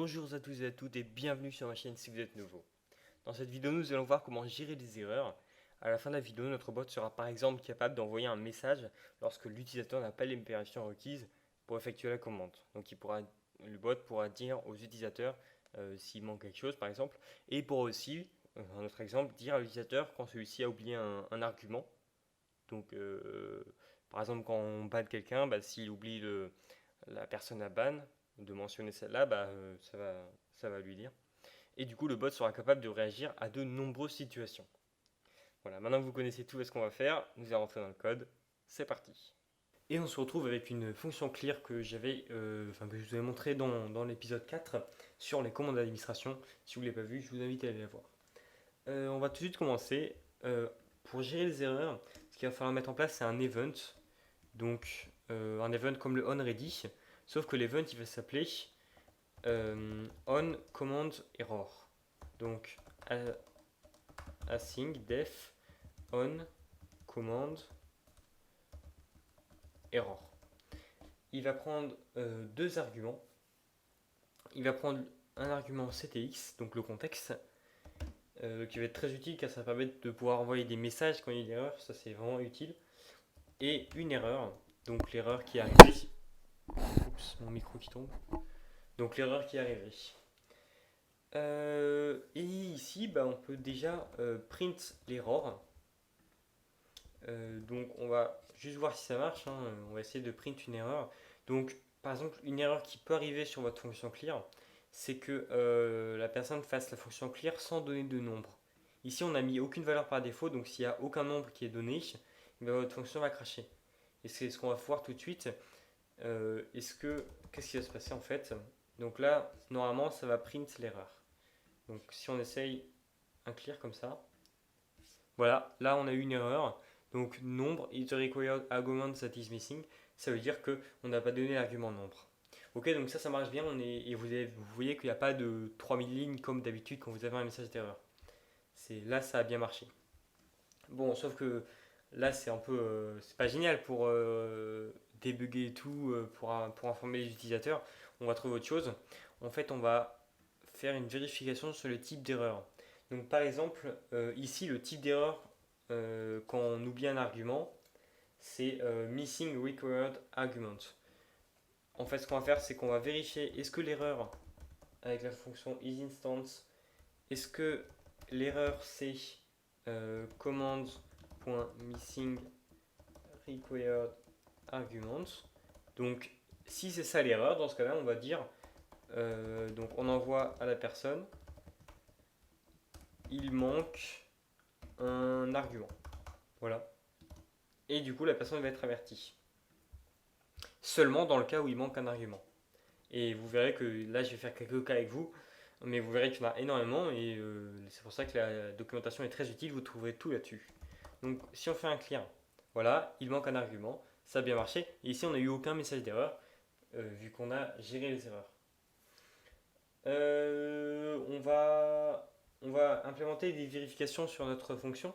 Bonjour à tous et à toutes et bienvenue sur ma chaîne si vous êtes nouveau. Dans cette vidéo, nous allons voir comment gérer les erreurs. À la fin de la vidéo, notre bot sera par exemple capable d'envoyer un message lorsque l'utilisateur n'a pas les permissions requises pour effectuer la commande. Donc le bot pourra dire aux utilisateurs s'il manque quelque chose par exemple, et il pourra aussi, un autre exemple, dire à l'utilisateur quand celui-ci a oublié un argument. Donc par exemple quand on banne quelqu'un, s'il oublie la personne à ban, de mentionner celle-là, ça va lui dire. Et du coup, le bot sera capable de réagir à de nombreuses situations. Voilà, maintenant que vous connaissez tout ce qu'on va faire, nous allons rentrer dans le code. C'est parti. Et on se retrouve avec une fonction clear que que je vous avais montré dans l'épisode 4 sur les commandes d'administration. Si vous ne l'avez pas vu, je vous invite à aller la voir. On va tout de suite commencer. Pour gérer les erreurs, ce qu'il va falloir mettre en place, c'est un event. Donc, un event comme le onReady, sauf que l'event, il va s'appeler on command error. Donc async def on command error. Il va prendre deux arguments. Il va prendre un argument ctx, donc le contexte, qui va être très utile car ça permet de pouvoir envoyer des messages quand il y a une erreur, ça c'est vraiment utile. Et une erreur, donc l'erreur qui est arrivée. Oups, mon micro qui tombe. Donc l'erreur qui est arrivée. Et ici, on peut déjà print l'erreur. Donc on va juste voir si ça marche, hein. On va essayer de print une erreur. Donc par exemple, une erreur qui peut arriver sur votre fonction clear, c'est que la personne fasse la fonction clear sans donner de nombre. Ici, on n'a mis aucune valeur par défaut, donc s'il n'y a aucun nombre qui est donné, votre fonction va cracher. Et c'est ce qu'on va voir tout de suite. Qu'est-ce qui va se passer en fait? Donc là, normalement, ça va print l'erreur. Donc si on essaye un clear comme ça, voilà, là on a eu une erreur. Donc nombre is the required argument that is missing. Ça veut dire qu'on n'a pas donné l'argument nombre. Ok, donc ça marche bien. Et vous voyez qu'il n'y a pas de 3000 lignes comme d'habitude quand vous avez un message d'erreur. Là, ça a bien marché. Bon, sauf que là, c'est un peu. C'est pas génial pour débugger et tout, pour informer les utilisateurs. On va trouver autre chose. En fait, on va faire une vérification sur le type d'erreur. Donc par exemple, ici, le type d'erreur quand on oublie un argument, c'est missing required argument. En fait, ce qu'on va faire, c'est qu'on va vérifier est-ce que l'erreur avec la fonction isInstance, est-ce que l'erreur c'est command.missing required argument. Donc, si c'est ça l'erreur, dans ce cas-là, on va dire donc on envoie à la personne il manque un argument. Voilà. Et du coup, la personne va être avertie. Seulement dans le cas où il manque un argument. Et vous verrez que là, je vais faire quelques cas avec vous, mais vous verrez qu'il y en a énormément et c'est pour ça que la documentation est très utile, vous trouverez tout là-dessus. Donc, si on fait un clear, voilà, il manque un argument, ça a bien marché. Et ici, on n'a eu aucun message d'erreur, vu qu'on a géré les erreurs. On va implémenter des vérifications sur notre fonction.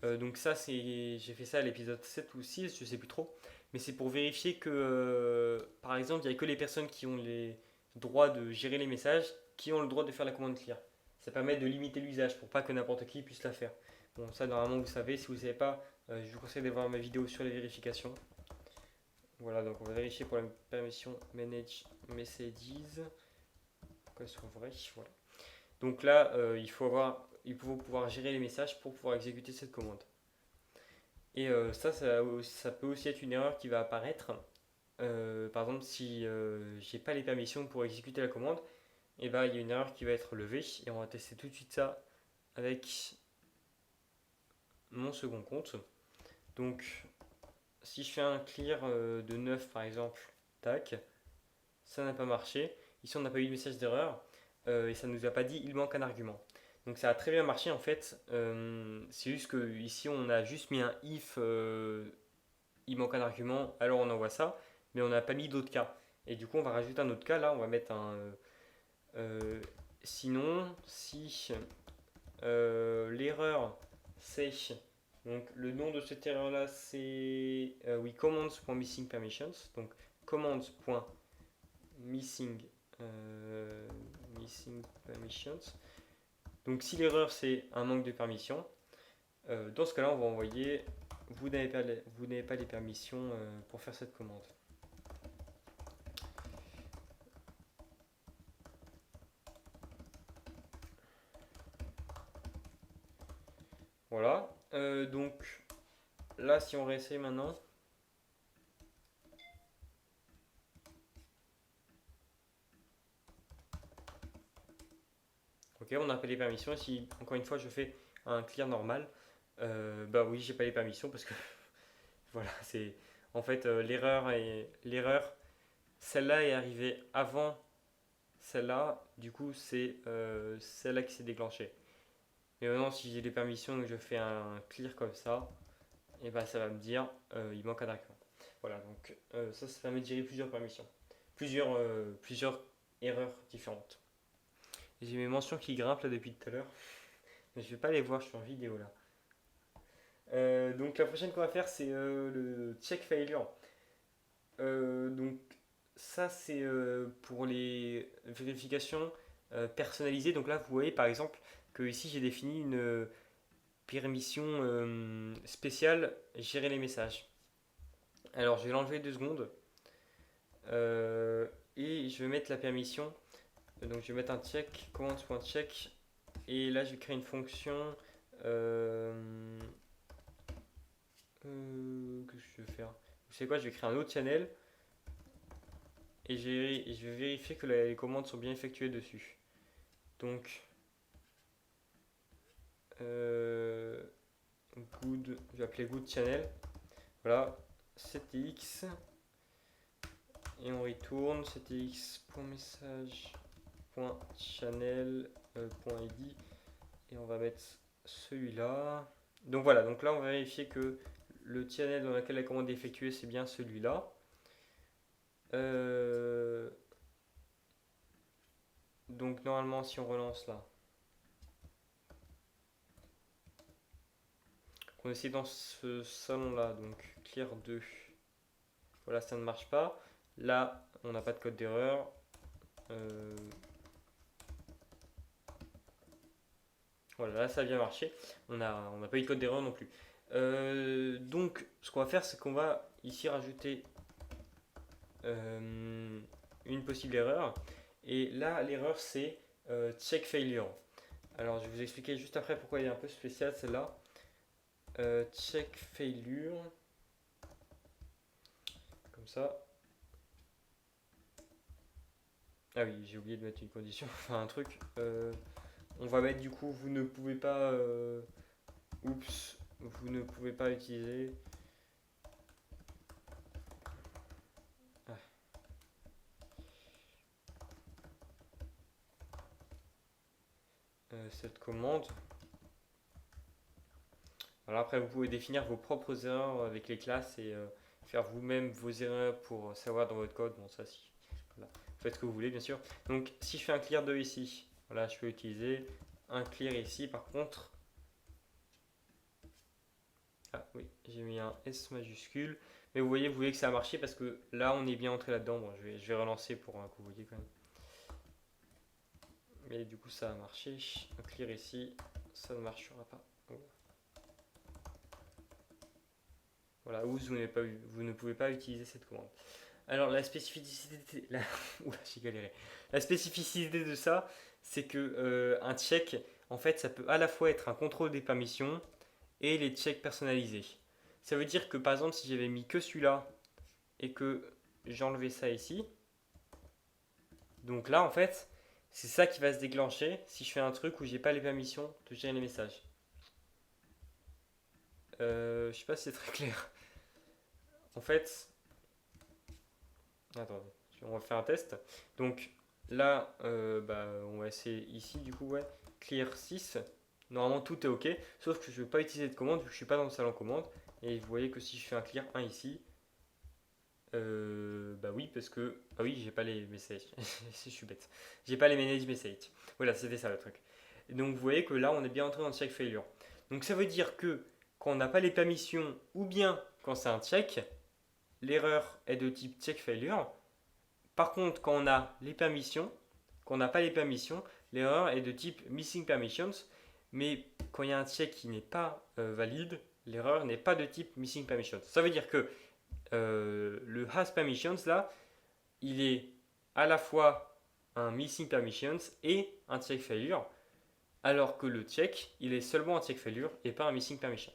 Donc ça, j'ai fait ça à l'épisode 7 ou 6, je sais plus trop. Mais c'est pour vérifier que, par exemple, il n'y a que les personnes qui ont les droits de gérer les messages qui ont le droit de faire la commande clear. Ça permet de limiter l'usage pour pas que n'importe qui puisse la faire. Bon, ça, normalement, vous savez. Si vous ne savez pas, je vous conseille de voir ma vidéo sur les vérifications. Voilà, donc on va vérifier pour la permission Manage Messages. Qu'elles sont vraies, voilà. Donc là, il faut pouvoir gérer les messages pour pouvoir exécuter cette commande. Et ça peut aussi être une erreur qui va apparaître. Par exemple, si j'ai pas les permissions pour exécuter la commande, et il y a une erreur qui va être levée. Et on va tester tout de suite ça avec mon second compte. Donc, si je fais un clear de 9 par exemple, tac, ça n'a pas marché. Ici, on n'a pas eu de message d'erreur et ça ne nous a pas dit il manque un argument. Donc ça a très bien marché en fait. C'est juste que ici on a juste mis un if il manque un argument, alors on envoie ça, mais on n'a pas mis d'autres cas. Et du coup on va rajouter un autre cas là, on va mettre un sinon si l'erreur c'est donc le nom de cette erreur là c'est commands.missing permissions, donc commands.missing Missing permissions. Donc si l'erreur c'est un manque de permission, dans ce cas-là on va envoyer vous n'avez pas les permissions pour faire cette commande. Voilà. Donc là si on réessaye maintenant. Ok, on a pas les permissions. Si encore une fois je fais un clear normal, bah oui, j'ai pas les permissions parce que voilà, c'est en fait l'erreur, celle-là est arrivée avant celle-là, du coup c'est celle-là qui s'est déclenchée. Mais maintenant, si j'ai les permissions et que je fais un clear comme ça, et bah ça va me dire il manque un argument. Voilà, donc ça permet de gérer plusieurs permissions, plusieurs erreurs différentes. J'ai mes mentions qui grimpent là depuis tout à l'heure. Mais je vais pas les voir, je suis en vidéo là. Donc la prochaine qu'on va faire c'est le check failure. Donc ça c'est pour les vérifications personnalisées. Donc là vous voyez par exemple que ici j'ai défini une permission spéciale gérer les messages. Alors je vais l'enlever 2 secondes et je vais mettre la permission. Donc je vais mettre un check, commands.check et là je vais créer une fonction. Qu'est-ce que je vais faire? Vous savez quoi? Je vais créer un autre channel et je vais vérifier que les commandes sont bien effectuées dessus. Donc, good, je vais appeler good channel. Voilà, ctx et on retourne ctx.message.channel.id et on va mettre celui-là. Donc voilà, donc là on va vérifier que le channel dans lequel la commande est effectuée c'est bien celui-là. Donc normalement si on relance là, on essaie dans ce salon là, donc clear 2, voilà ça ne marche pas. Là on n'a pas de code d'erreur. Voilà, là ça a bien marché. On n'a pas eu de code d'erreur non plus. Donc ce qu'on va faire c'est qu'on va ici rajouter une possible erreur. Et là l'erreur c'est check failure. Alors je vais vous expliquer juste après pourquoi elle est un peu spéciale celle-là. Check failure. Comme ça. Ah oui, j'ai oublié de mettre une condition, enfin un truc. On va mettre du coup, vous ne pouvez pas. Oups, vous ne pouvez pas utiliser. Ah. Cette commande. Alors après, vous pouvez définir vos propres erreurs avec les classes et faire vous-même vos erreurs pour savoir dans votre code. Bon, ça, si. Voilà. Faites ce que vous voulez, bien sûr. Donc, si je fais un clear 2 ici, voilà, je peux utiliser un clear ici. Par contre, ah oui, j'ai mis un S majuscule. Mais vous voyez que ça a marché parce que là, on est bien entré là-dedans. Bon, je vais relancer pour que vous voyez quand même. Mais du coup, ça a marché. Un clear ici, ça ne marchera pas. Voilà, ou vous ne pouvez pas utiliser cette commande. Alors la spécificité, oula, j'ai galéré. La spécificité de ça, c'est que un check, en fait, ça peut à la fois être un contrôle des permissions et les checks personnalisés. Ça veut dire que par exemple, si j'avais mis que celui-là et que j'enlevais ça ici, donc là en fait, c'est ça qui va se déclencher si je fais un truc où j'ai pas les permissions de gérer les messages. Je sais pas si c'est très clair. En fait, attendez, on va faire un test. Donc là, on va essayer ici du coup, ouais, clear 6. Normalement tout est ok, sauf que je ne vais pas utiliser de commande vu que je ne suis pas dans le salon commande. Et vous voyez que si je fais un clear 1 ici, bah oui, parce que. Ah oui, j'ai pas les messages. Je suis bête. J'ai pas les manage messages. Voilà, c'était ça le truc. Et donc vous voyez que là, on est bien entré dans le check failure. Donc ça veut dire que quand on n'a pas les permissions ou bien quand c'est un check, l'erreur est de type check failure. Par contre, quand on a les permissions, quand on n'a pas les permissions, l'erreur est de type missing permissions, mais quand il y a un check qui n'est pas valide, l'erreur n'est pas de type missing permissions. Ça veut dire que le has permissions là, il est à la fois un missing permissions et un check failure, alors que le check, il est seulement un check failure et pas un missing permissions.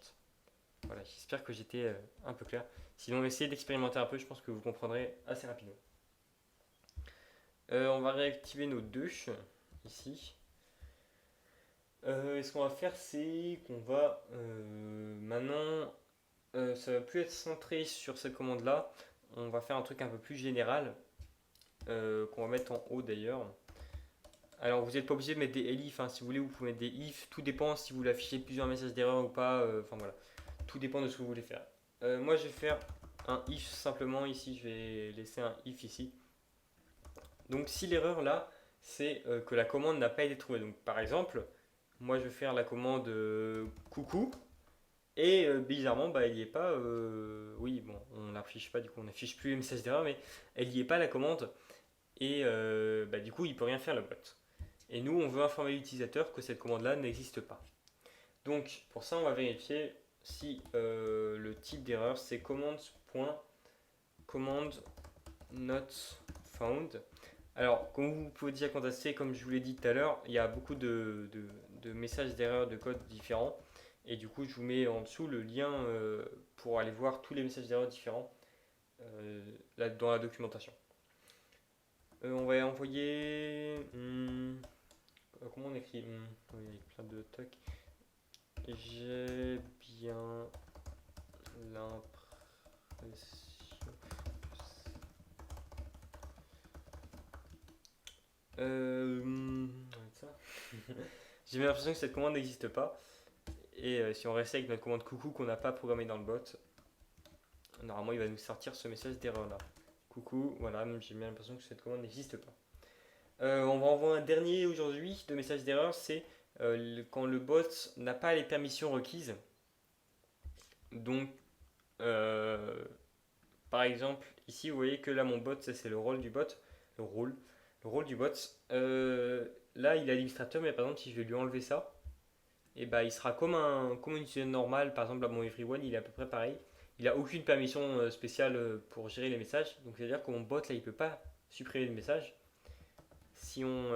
Voilà, j'espère que j'étais un peu clair. Sinon, essayez d'expérimenter un peu, je pense que vous comprendrez assez rapidement. On va réactiver nos deux ici. Et ce qu'on va faire, c'est qu'on va maintenant, ça va plus être centré sur cette commande là. On va faire un truc un peu plus général qu'on va mettre en haut d'ailleurs. Alors vous n'êtes pas obligé de mettre des elif, hein. Si vous voulez vous pouvez mettre des if, tout dépend si vous voulez afficher plusieurs messages d'erreur ou pas, enfin voilà, tout dépend de ce que vous voulez faire. Moi je vais faire un if simplement ici, je vais laisser un if ici. Donc si l'erreur là c'est que la commande n'a pas été trouvée, donc par exemple moi je vais faire la commande coucou et bizarrement bah, il n'y est pas, oui bon on n'affiche pas du coup on n'affiche plus les messages d'erreur mais elle n'y est pas la commande et bah, du coup il peut rien faire le bot. Et nous, on veut informer l'utilisateur que cette commande-là n'existe pas. Donc, pour ça, on va vérifier si le type d'erreur, c'est command not found. Alors, comme vous pouvez déjà constater, comme je vous l'ai dit tout à l'heure, il y a beaucoup de messages d'erreur de code différents. Et du coup, je vous mets en dessous le lien pour aller voir tous les messages d'erreur différents là, dans la documentation. On va envoyer... comment on écrit oui, avec plein de tocs. J'ai bien l'impression. Ça. J'ai bien l'impression que cette commande n'existe pas. Et si on reste avec notre commande coucou qu'on n'a pas programmée dans le bot, normalement il va nous sortir ce message d'erreur là. Coucou, voilà, j'ai bien l'impression que cette commande n'existe pas. On va envoyer un dernier aujourd'hui de message d'erreur, c'est quand le bot n'a pas les permissions requises. Donc, par exemple, ici vous voyez que là mon bot, ça c'est le rôle du bot, le rôle du bot. Là il a l'illustrateur, mais par exemple si je vais lui enlever ça, et bah il sera comme un utilisateur normal. Par exemple là mon everyone il est à peu près pareil. Il n'a aucune permission spéciale pour gérer les messages. Donc c'est à dire que mon bot là il peut pas supprimer le message. Si on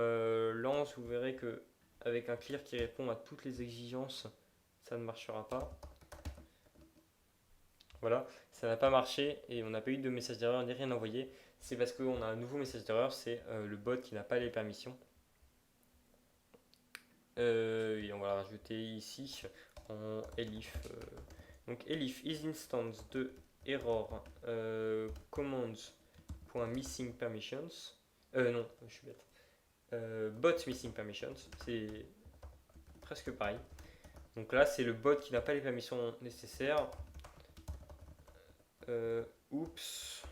lance, vous verrez que avec un clear qui répond à toutes les exigences, ça ne marchera pas. Voilà, ça n'a pas marché et on n'a pas eu de message d'erreur ni rien envoyé. C'est parce qu'on a un nouveau message d'erreur, c'est le bot qui n'a pas les permissions. Et on va la rajouter ici en elif. Donc elif is instance de error commands.missing permissions. Non, je suis bête. Bot missing permissions, c'est presque pareil. Donc là, c'est le bot qui n'a pas les permissions nécessaires. Oups,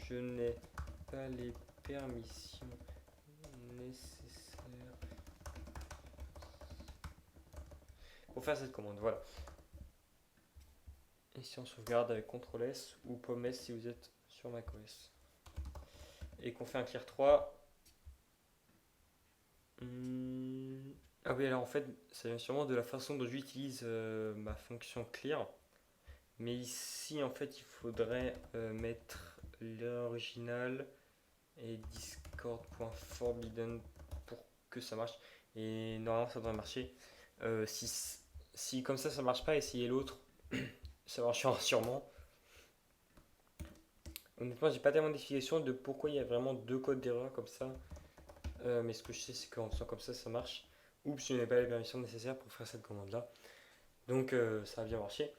je n'ai pas les permissions nécessaires pour faire cette commande. Voilà. Et si on sauvegarde avec CTRL S ou POM S si vous êtes sur macOS. Et qu'on fait un clear 3. Ah oui, alors en fait, ça vient sûrement de la façon dont j'utilise ma fonction clear. Mais ici, en fait, il faudrait mettre l'original et discord.forbidden pour que ça marche. Et normalement, ça devrait marcher. Si comme ça marche pas, essayez l'autre. Ça marchera sûrement. Honnêtement, j'ai pas tellement d'explication de pourquoi il y a vraiment deux codes d'erreur comme ça. Mais ce que je sais, c'est qu'en faisant comme ça marche. Oups, je n'ai pas les permissions nécessaires pour faire cette commande là. Donc ça a bien marché.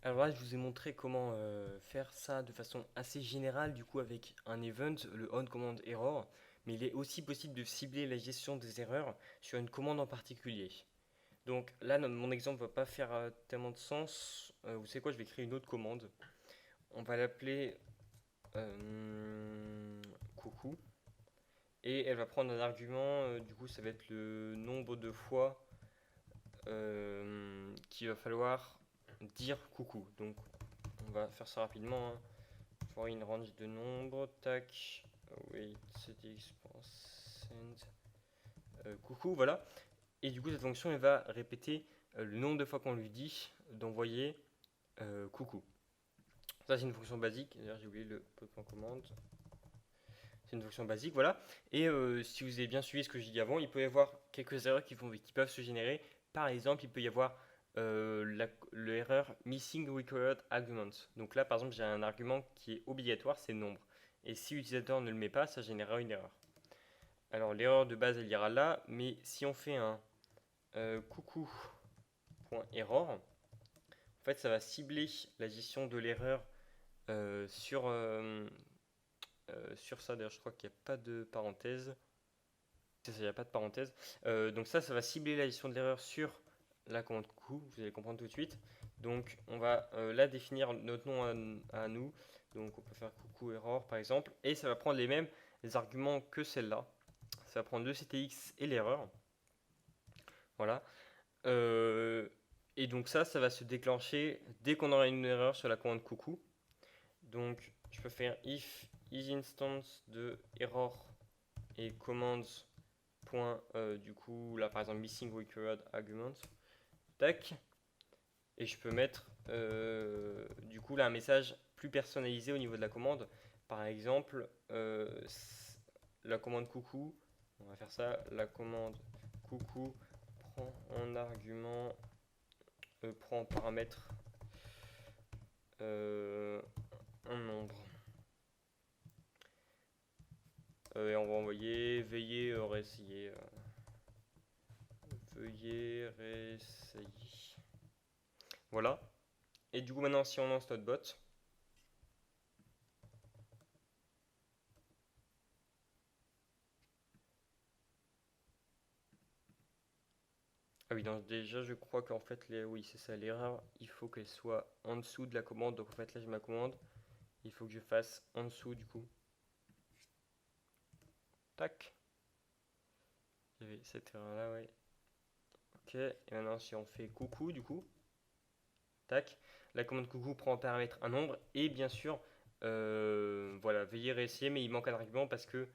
Alors là, je vous ai montré comment faire ça de façon assez générale, du coup avec un event, le onCommandError, mais il est aussi possible de cibler la gestion des erreurs sur une commande en particulier. Donc là, mon exemple ne va pas faire tellement de sens. Vous savez quoi, je vais créer une autre commande. On va l'appeler coucou. Et elle va prendre un argument, du coup ça va être le nombre de fois qu'il va falloir dire coucou. Donc on va faire ça rapidement. Hein. For in range de nombres, tac, wait, coucou, voilà. Et du coup, cette fonction, elle va répéter le nombre de fois qu'on lui dit d'envoyer coucou. Ça, c'est une fonction basique. D'ailleurs, j'ai oublié le .commande. C'est une fonction basique, voilà. Et si vous avez bien suivi ce que j'ai dit avant, il peut y avoir quelques erreurs qui peuvent se générer. Par exemple, il peut y avoir l'erreur missing required argument. Donc là, par exemple, j'ai un argument qui est obligatoire, c'est nombre. Et si l'utilisateur ne le met pas, ça générera une erreur. Alors l'erreur de base, elle ira là, mais si on fait un coucou.error, en fait, ça va cibler la gestion de l'erreur sur ça. D'ailleurs, je crois qu'il n'y a pas de parenthèse. Il n'y a pas de parenthèse. Donc ça va cibler la gestion de l'erreur sur la commande coucou. Vous allez comprendre tout de suite. Donc on va là définir notre nom à nous. Donc on peut faire coucou error par exemple. Et ça va prendre les mêmes arguments que celle-là. Ça va prendre le CTX et l'erreur. Voilà. Et donc ça va se déclencher dès qu'on aura une erreur sur la commande coucou. Donc je peux faire if isInstance de error et commands point du coup là par exemple missing required argument, tac, et je peux mettre du coup là un message plus personnalisé au niveau de la commande. Par exemple la commande coucou, on va faire ça, la commande coucou prend en argument prend en paramètre un nombre. Et on va envoyer veuillez réessayer. Veuillez réessayer. Voilà. Et du coup maintenant si on lance notre bot. Ah oui, donc déjà je crois qu'en fait, oui c'est ça l'erreur, il faut qu'elle soit en dessous de la commande. Donc en fait là j'ai ma commande, il faut que je fasse en dessous du coup. Tac. Il y avait cette erreur là, oui. Ok, et maintenant si on fait coucou du coup, tac, la commande coucou prend en paramètre un nombre et bien sûr, voilà, veuillez réessayer, mais il manque un argument parce que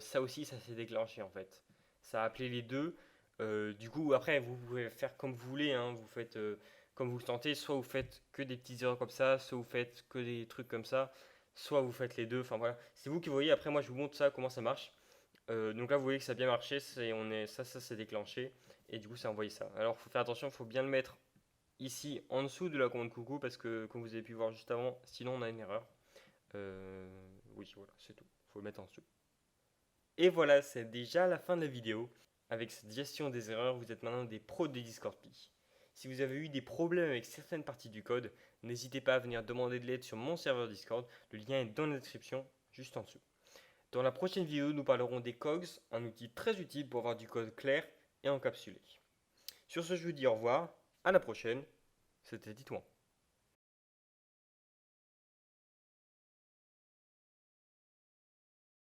ça aussi ça s'est déclenché en fait. Ça a appelé les deux. Du coup après vous pouvez faire comme vous voulez, hein, vous faites comme vous le sentez, soit vous faites que des petites erreurs comme ça, soit vous faites que des trucs comme ça, soit vous faites les deux, enfin voilà, c'est vous qui voyez, après moi je vous montre ça, comment ça marche. Donc là, vous voyez que ça a bien marché, ça s'est déclenché, et du coup, ça a envoyé ça. Alors, il faut faire attention, il faut bien le mettre ici en dessous de la commande coucou, parce que comme vous avez pu voir juste avant, sinon on a une erreur. Oui, voilà, c'est tout. Il faut le mettre en dessous. Et voilà, c'est déjà la fin de la vidéo. Avec cette gestion des erreurs, vous êtes maintenant des pros de Discord.ly. Si vous avez eu des problèmes avec certaines parties du code, n'hésitez pas à venir demander de l'aide sur mon serveur Discord. Le lien est dans la description, juste en dessous. Dans la prochaine vidéo, nous parlerons des cogs, un outil très utile pour avoir du code clair et encapsulé. Sur ce, je vous dis au revoir, à la prochaine, c'était Titouan.